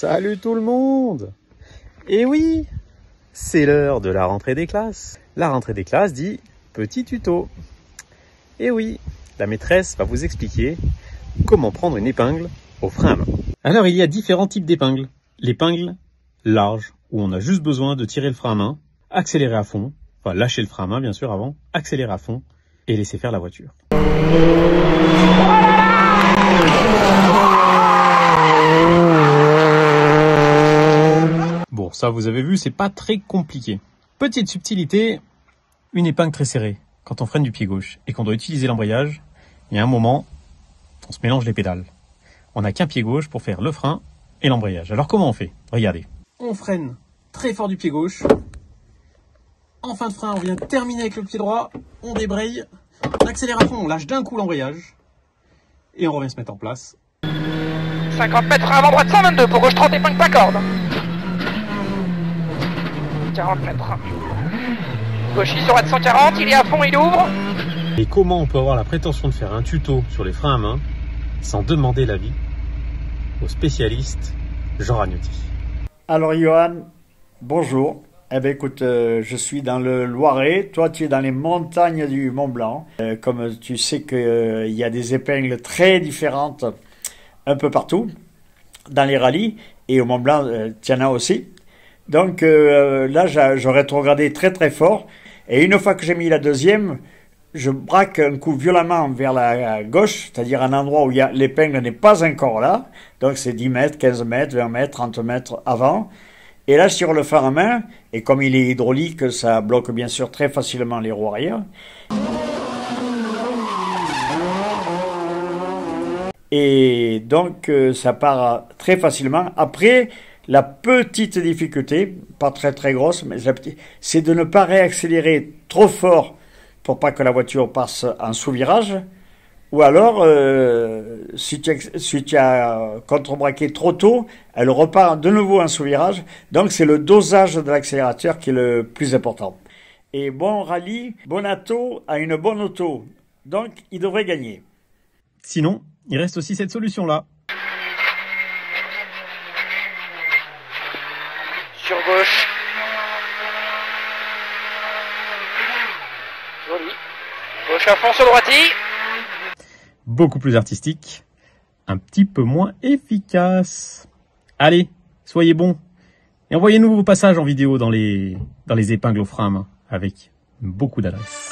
Salut tout le monde! Et oui, c'est l'heure de la rentrée des classes. La rentrée des classes dit petit tuto. Et oui, la maîtresse va vous expliquer comment prendre une épingle au frein à main. Alors il y a différents types d'épingles. L'épingle large, où on a juste besoin de tirer le frein à main, accélérer à fond, enfin lâcher le frein à main bien sûr avant, accélérer à fond et laisser faire la voiture. Bon, ça vous avez vu, c'est pas très compliqué. Petite subtilité, une épingle très serrée. Quand on freine du pied gauche et qu'on doit utiliser l'embrayage, il y a un moment, on se mélange les pédales. On n'a qu'un pied gauche pour faire le frein et l'embrayage. Alors comment on fait? Regardez. On freine très fort du pied gauche. En fin de frein, on vient terminer avec le pied droit. On débraye, on accélère à fond, on lâche d'un coup l'embrayage. Et on revient se mettre en place. 50 mètres frein avant droite 122 pour gauche 30 épingle pas corde. 40 mètres. Gauchy sur droite 140, il est à fond, il ouvre. Et comment on peut avoir la prétention de faire un tuto sur les freins à main sans demander l'avis au spécialiste Jean Ragnotti? Alors Johan, bonjour. Eh bien écoute, je suis dans le Loiret, toi tu es dans les montagnes du Mont Blanc. Comme tu sais qu'il y a des épingles très différentes un peu partout, dans les rallyes, et au Mont Blanc, tu en as aussi. Donc là, je rétrogradé très très fort, et une fois que j'ai mis la deuxième, je braque un coup violemment vers la gauche, c'est-à-dire un endroit où l'épingle n'est pas encore là, donc c'est 10 mètres, 15 mètres, 20 mètres, 30 mètres avant. Et là, sur le frein à main, et comme il est hydraulique, ça bloque bien sûr très facilement les roues arrière. Et donc, ça part très facilement. Après, la petite difficulté, pas très très grosse, mais c'est de ne pas réaccélérer trop fort pour pas que la voiture passe en sous-virage. Ou alors, si tu as contrebraqué trop tôt, elle repart de nouveau en sous-virage. Donc, c'est le dosage de l'accélérateur qui est le plus important. Et bon rallye, bon ato a une bonne auto. Donc, il devrait gagner. Sinon, il reste aussi cette solution-là. Sur gauche. Joli. Gauche à fond sur droiti. Beaucoup plus artistique, un petit peu moins efficace. Allez, soyez bons et envoyez-nous vos passages en vidéo dans les épingles au frein à main avec beaucoup d'adresse.